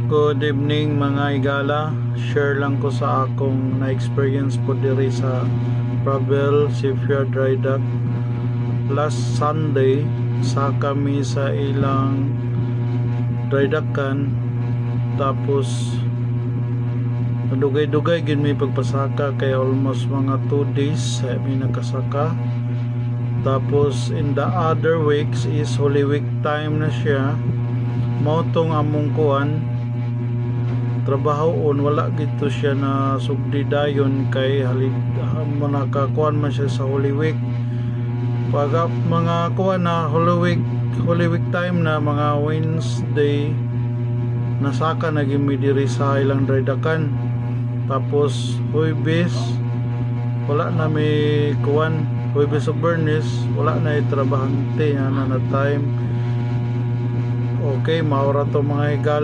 Good evening mga igala. Share lang ko sa akong na-experience po diri sa Pravel Shipyard Dry Dock. Last Sunday sa kami sa ilang dry dockan, tapos dugay-dugay gid may pagpasaka kay almost mga 2 days may nakasaka. Tapos in the other weeks is Holy Week time na siya. Mao tong among kuan trabahoon, wala gito siya na sugdi dayon kay halid nakakuan man siya sa Holy Week. Pag mga kuan na Holy Week time na mga Wednesday nasaka na gimi diri sa ilang dry dockan. Tapos Huwebes wala na may kuan, Huwebes o Bernes wala na itrabahante na time. Okay, maura to mga igala.